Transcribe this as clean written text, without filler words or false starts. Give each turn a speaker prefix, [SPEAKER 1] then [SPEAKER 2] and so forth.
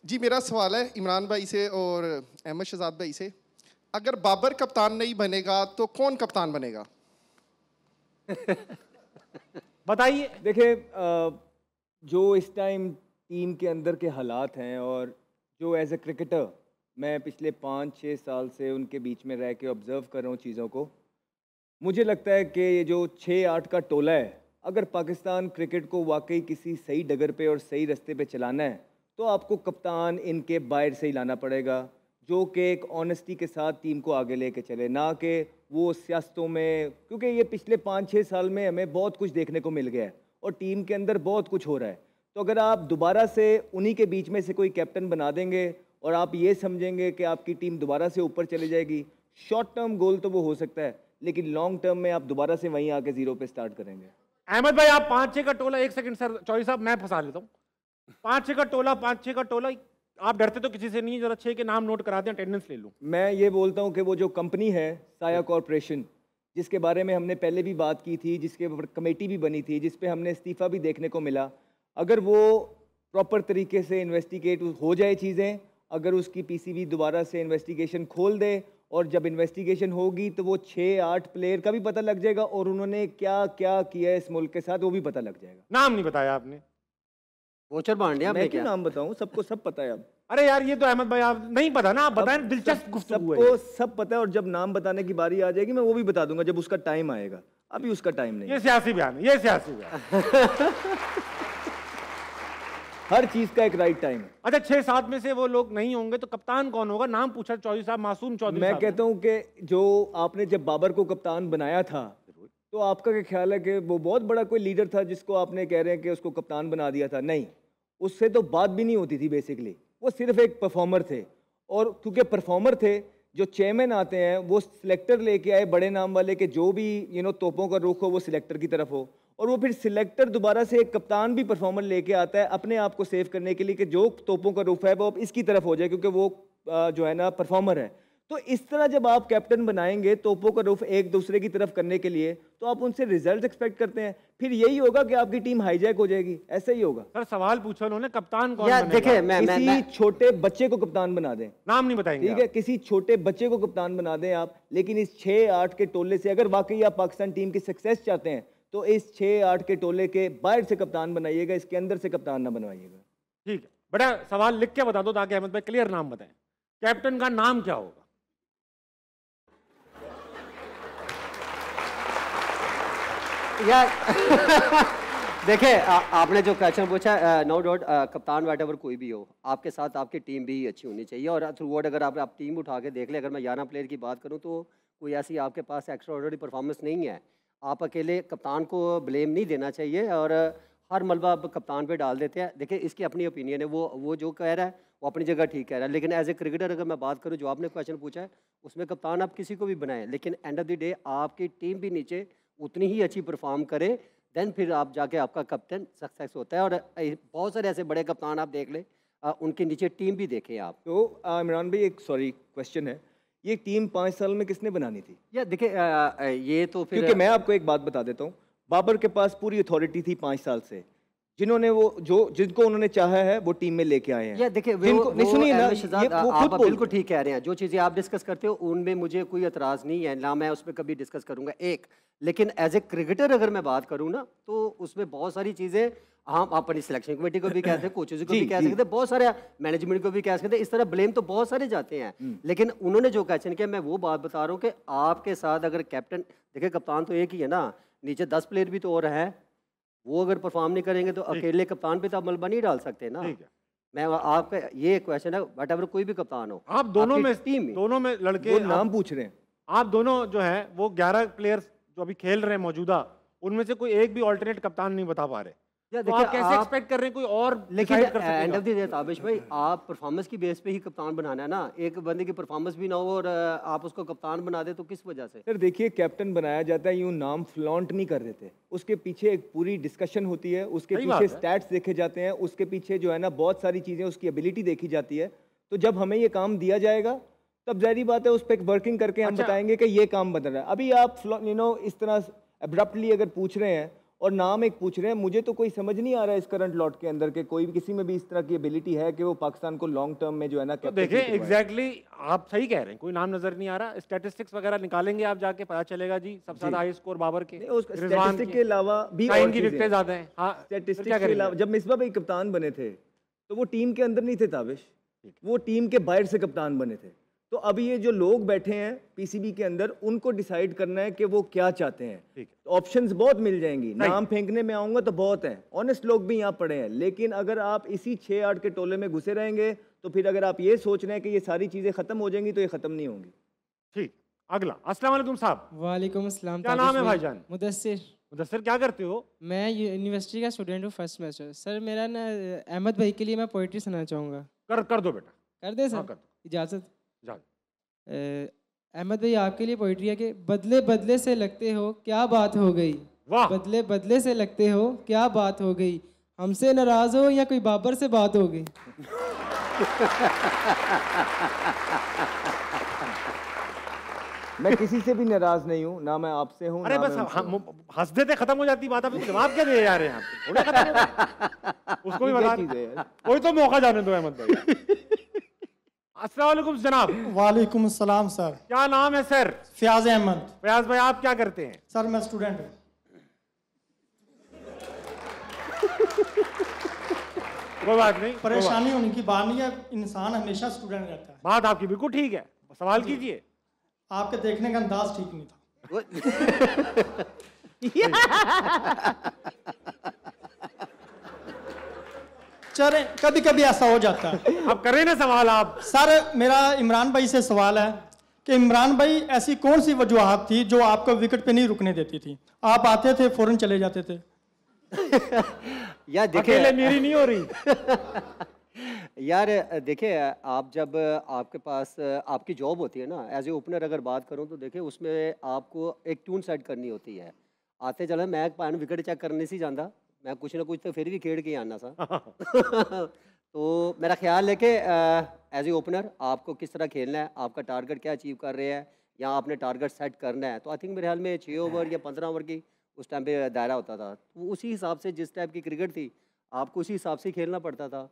[SPEAKER 1] जी मेरा सवाल है इमरान भाई से और अहमद शहजाद भाई से, अगर बाबर कप्तान नहीं बनेगा तो कौन कप्तान बनेगा?
[SPEAKER 2] बताइए।
[SPEAKER 3] देखिए जो इस टाइम टीम के अंदर के हालात हैं और जो एज ए क्रिकेटर मैं पिछले 5-6 साल से उनके बीच में रह के ऑब्ज़र्व कर रहा हूँ चीज़ों को, मुझे लगता है कि ये जो 6-8 का टोला है, अगर पाकिस्तान क्रिकेट को वाकई किसी सही डगर पे और सही रास्ते पे चलाना है तो आपको कप्तान इनके बाहर से ही लाना पड़ेगा, जो कि एक ऑनेस्टी के साथ टीम को आगे लेके चले, ना कि वो सियासतों में, क्योंकि ये पिछले 5-6 साल में हमें बहुत कुछ देखने को मिल गया है और टीम के अंदर बहुत कुछ हो रहा है। तो अगर आप दोबारा से उन्हीं के बीच में से कोई कैप्टन बना देंगे और आप ये समझेंगे कि आपकी टीम दोबारा से ऊपर चली जाएगी, शॉर्ट टर्म गोल तो वो हो सकता है, लेकिन लॉन्ग टर्म में आप दोबारा से वहीं आके जीरो पे स्टार्ट करेंगे।
[SPEAKER 2] अहमद भाई, आप 5-6 का टोला, एक सेकंड सर, चौधरी साहब मैं फंसा लेता हूँ। 5-6 का टोला, 5-6 का टोला, आप डरते तो किसी से नहीं, जरा 6 के नाम नोट करा दें, अटेंडेंस ले लूँ।
[SPEAKER 3] मैं ये बोलता हूँ कि वो जो कंपनी है साया कॉरपोरेशन, जिसके बारे में हमने पहले भी बात की थी, जिसके ऊपर कमेटी भी बनी थी, जिस पे हमने इस्तीफ़ा भी देखने को मिला, अगर वो प्रॉपर तरीके से इन्वेस्टिगेट हो जाए चीज़ें, अगर उसकी पीसीबी दोबारा से इन्वेस्टिगेशन खोल दे और जब इन्वेस्टिगेशन होगी तो वो 6-8 प्लेयर का भी पता लग जाएगा और उन्होंने क्या क्या किया है इस मुल्क के साथ वो भी पता लग जाएगा।
[SPEAKER 2] नाम नहीं बताया आपने।
[SPEAKER 4] वोचर बांडिया
[SPEAKER 3] मैं क्यों नाम बताऊं, सबको सब पता है अब।
[SPEAKER 2] अरे यार ये तो अहमद भाई आप नहीं पता ना, आप बताएं, दिलचस्प गुफ्तगू है।
[SPEAKER 3] सबको सब पता है और जब नाम बताने की बारी आ जाएगी मैं वो भी बता दूंगा जब उसका टाइम आएगा, अभी उसका टाइम नहीं।
[SPEAKER 2] ये सियासी बयान है, ये सियासी बयान।
[SPEAKER 3] हर चीज का एक राइट टाइम है।
[SPEAKER 2] अच्छा 6-7 में से वो लोग नहीं होंगे तो कप्तान कौन होगा? नाम पूछा चौधरी साहब, मासूम चौधरी साहब।
[SPEAKER 3] मैं कहता हूं कि जो आपने जब बाबर को कप्तान बनाया था तो आपका क्या ख्याल है कि वो बहुत बड़ा कोई लीडर था जिसको आपने कह रहे हैं कि उसको कप्तान बना दिया था? नहीं, उससे तो बात भी नहीं होती थी बेसिकली, वो सिर्फ एक परफॉर्मर थे और क्योंकि परफॉर्मर थे, जो चेयरमैन आते हैं वो सिलेक्टर लेके आए बड़े नाम वाले के, जो भी तोपों का रुख हो वो सिलेक्टर की तरफ हो, और वो फिर सिलेक्टर दोबारा से एक कप्तान भी परफॉर्मर लेके आता है अपने आप को सेव करने के लिए कि जो तोपों का रुख है वो अब इसकी तरफ हो जाए क्योंकि वो जो है ना परफॉर्मर है। तो इस तरह जब आप कैप्टन बनाएंगे तोपों का रुख एक दूसरे की तरफ करने के लिए तो आप उनसे रिजल्ट एक्सपेक्ट करते हैं, फिर यही होगा कि आपकी टीम हाईजैक हो जाएगी, ऐसा ही होगा।
[SPEAKER 2] सर सवाल पूछा उन्होंने, कप्तान कौन बनेगा?
[SPEAKER 4] देखिए
[SPEAKER 3] किसी छोटे बच्चे को कप्तान बना दें,
[SPEAKER 2] नाम नहीं बताएंगे,
[SPEAKER 3] ठीक है, किसी छोटे बच्चे को कप्तान बना दें आप, लेकिन इस 6-8 के टोले से अगर वाकई आप पाकिस्तान टीम की सक्सेस चाहते हैं तो इस 6-8 के टोले के बाहर से कप्तान बनाइएगा, इसके अंदर से कप्तान ना बनवाइएगा।
[SPEAKER 2] ठीक है, बड़ा सवाल लिख के बता दो ताकि अहमद भाई क्लियर नाम बताएं। कैप्टन का नाम क्या होगा?
[SPEAKER 4] यार देखिए आपने जो क्वेश्चन पूछा, नो डाउट कप्तान वट एवर कोई भी हो, आपके साथ आपकी टीम भी अच्छी होनी चाहिए और थ्रू आउट अगर आप टीम उठा के देख ले, अगर मैं 11 प्लेयर की बात करूं तो कोई ऐसी आपके पास एक्स्ट्रा ऑर्डिनरी परफॉर्मेंस नहीं है। आप अकेले कप्तान को ब्लेम नहीं देना चाहिए और हर मलबा आप कप्तान पे डाल देते हैं। देखिए इसकी अपनी ओपिनियन है, वो जो कह रहा है वो अपनी जगह ठीक कह रहा है, लेकिन एज ए क्रिकेटर अगर मैं बात करूँ जो आपने क्वेश्चन पूछा है उसमें कप्तान आप किसी को भी बनाएं, लेकिन एंड ऑफ द डे आपकी टीम भी नीचे उतनी ही अच्छी परफॉर्म करे, देन फिर आप जाके आपका कैप्टन सक्सेस होता है। और बहुत सारे ऐसे बड़े कप्तान आप देख लें, उनके नीचे टीम भी देखें आप।
[SPEAKER 3] तो इमरान भाई एक क्वेश्चन है, ये टीम 5 साल में किसने बनानी थी?
[SPEAKER 4] या देखिए ये तो फिर,
[SPEAKER 3] क्योंकि मैं आपको एक बात बता देता हूँ, बाबर के पास पूरी अथॉरिटी थी 5 साल से, जिन्होंने जिनको उन्होंने चाहा है वो टीम में लेके आए हैं।
[SPEAKER 4] या देखिए
[SPEAKER 3] सुनिए ना,
[SPEAKER 4] आप बिल्कुल ठीक कह रहे हैं, जो चीज़ें आप डिस्कस करते हो उनमें मुझे कोई एतराज़ नहीं है, ना मैं उस पर कभी डिस्कस करूंगा एक, लेकिन एज ए क्रिकेटर अगर मैं बात करूँ ना तो उसमें बहुत सारी चीज़ें हम अपनी सिलेक्शन कमेटी को भी कहते हैं, कोचेज को भी कह सकते हैं, बहुत सारे मैनेजमेंट को भी कह सकते हैं, इस तरह ब्लेम तो बहुत सारे जाते हैं, लेकिन उन्होंने जो क्वेश्चन किया मैं वो बात बता रहा हूँ कि आपके साथ अगर कैप्टन, देखिए कप्तान तो एक ही है ना, नीचे 10 प्लेयर भी तो और हैं, वो अगर परफॉर्म नहीं करेंगे तो अकेले कप्तान पे तो आप मलबा नहीं डाल सकते ना। मैं आपका ये क्वेश्चन है, वट एवर कोई भी कप्तान हो,
[SPEAKER 2] आप दोनों में लड़के
[SPEAKER 3] नाम पूछ रहे हैं,
[SPEAKER 2] आप दोनों जो है वो 11 प्लेयर्स जो अभी खेल रहे हैं मौजूदा, उनमें से कोई एक भी ऑल्टरनेट कप्तान नहीं बता पा रहे, तो आप कैसे एक्सपेक्ट कर रहे हैं कोई और?
[SPEAKER 4] लेकिन end of the day Tabish भाई आप परफॉर्मेंस की बेस पे ही कप्तान बनाना है ना, एक बंदे की परफॉर्मेंस भी ना हो और आप उसको कप्तान बना दे तो किस वजह से?
[SPEAKER 3] सर देखिए कैप्टन बनाया जाता है यूं नाम फ्लॉन्ट नहीं कर देते, उसके पीछे एक पूरी डिस्कशन होती है, उसके पीछे स्टैट्स देखे जाते हैं, उसके पीछे जो है ना बहुत सारी चीज़ें, उसकी एबिलिटी देखी जाती है। तो जब हमें ये काम दिया जाएगा तब जाहिर बात है उस पर वर्किंग करके हम बताएंगे कि ये काम बदल रहा है। अभी आप इस तरह अब्रप्टली अगर पूछ रहे हैं और नाम एक पूछ रहे हैं। मुझे तो कोई समझ नहीं आ रहा है इस करंट लॉट के अंदर के कोई किसी में भी इस तरह की एबिलिटी है कि वो पाकिस्तान को लॉन्ग टर्म में जो है ना
[SPEAKER 2] तो देखें एग्जैक्टली आप सही कह रहे हैं, कोई नाम नजर नहीं आ रहा। स्टैटिस्टिक्स वगैरह निकालेंगे आप जाके, पता चलेगा जी सबसे ज्यादा हाई स्कोर बाबर के,
[SPEAKER 3] स्टैटिस्टिक के अलावा भी
[SPEAKER 2] टाइम की विकेटें ज्यादा हैं। हाँ,
[SPEAKER 3] स्टैटिस्टिक के अलावा जब मिसबा भाई कप्तान बने थे तो वो टीम के अंदर नहीं थे ताबिश, वो टीम के बाहर से कप्तान बने थे। तो अभी ये जो लोग बैठे हैं पीसीबी के अंदर, उनको डिसाइड करना है कि वो क्या चाहते हैं। ऑप्शंस बहुत मिल जाएंगी, नाम फेंकने में आऊंगा तो बहुत हैं, ऑनेस्ट लोग भी यहाँ पड़े हैं, लेकिन अगर आप इसी 6-8 के टोले में घुसे रहेंगे तो फिर अगर आप ये सोच रहे हैं कि ये सारी चीजें खत्म हो जाएंगी तो ये खत्म नहीं होंगी।
[SPEAKER 2] ठीक, अगला। अस्सलाम वालेकुम साहब।
[SPEAKER 5] वालेकुम अस्सलाम।
[SPEAKER 2] क्या नाम है भाईजान?
[SPEAKER 5] मुदस्सिर।
[SPEAKER 2] मुदस्सिर, क्या करते हो?
[SPEAKER 5] मैं यूनिवर्सिटी का स्टूडेंट हूँ, फर्स्ट सेमेस्टर। सर मेरा ना अहमद भाई के लिए मैं पोइट्री सुनाना चाहूँगा।
[SPEAKER 2] कर दो बेटा।
[SPEAKER 5] कर दे सर?
[SPEAKER 2] हाँ, कर दो।
[SPEAKER 5] इजाज़त?
[SPEAKER 2] इजाज़त।
[SPEAKER 5] अहमद भाई आपके लिए पोइट्री है कि बदले बदले से लगते हो क्या बात हो गई।
[SPEAKER 2] वाह।
[SPEAKER 5] बदले बदले से लगते हो क्या बात हो गई, हमसे नाराज हो या कोई बाबर से बात हो गई।
[SPEAKER 3] मैं किसी से भी नाराज नहीं हूँ, ना मैं आपसे हूँ।
[SPEAKER 2] अरे बस हंस देते खत्म हो जाती बात, आप जवाब क्या दे जा रहे हैं आप? थोड़ा खत्म उसको भी बता दीजिए, कोई तो मौका जाने दो अहमद भाई। अस्सलाम वालेकुम जनाब।
[SPEAKER 6] वालेकुम अस्सलाम सर।
[SPEAKER 2] क्या नाम है सर?
[SPEAKER 6] फयाज अहमद।
[SPEAKER 2] फयाज भाई आप क्या करते हैं?
[SPEAKER 6] सर मैं स्टूडेंट हूँ।
[SPEAKER 2] कोई बात नहीं,
[SPEAKER 6] परेशानी होने की बात नहीं है, इंसान हमेशा स्टूडेंट रहता है।
[SPEAKER 2] बात आपकी बिल्कुल ठीक है, सवाल कीजिए।
[SPEAKER 6] आपके देखने का अंदाज ठीक नहीं था। चले, कभी कभी ऐसा हो जाता है।
[SPEAKER 2] अब करें ना सवाल आप।
[SPEAKER 6] सर मेरा इमरान भाई से सवाल है कि इमरान भाई ऐसी कौन सी वजूहात थी जो आपको विकेट पे नहीं रुकने देती थी? आप आते थे फौरन चले जाते थे।
[SPEAKER 4] यार देखिए,
[SPEAKER 2] अकेले मेरी नहीं हो रही।
[SPEAKER 4] यार देखिए, आप जब आपके पास आपकी जॉब होती है ना, एज ए ओपनर अगर बात करूं तो देखिए उसमें आपको एक ट्यून सेट करनी होती है। आते चले मैं पान विकेट चेक करने से जाता, मैं कुछ ना कुछ तो फिर भी खेड़ के आना सा। तो मेरा ख्याल है कि एज ए ओपनर आपको किस तरह खेलना है, आपका टारगेट क्या अचीव कर रहे हैं, या आपने टारगेट सेट करना है। तो आई थिंक मेरे ख्याल में 6 ओवर या 15 ओवर की उस टाइम पे दायरा होता था, तो उसी हिसाब से जिस टाइप की क्रिकेट थी आपको उसी हिसाब से खेलना पड़ता था।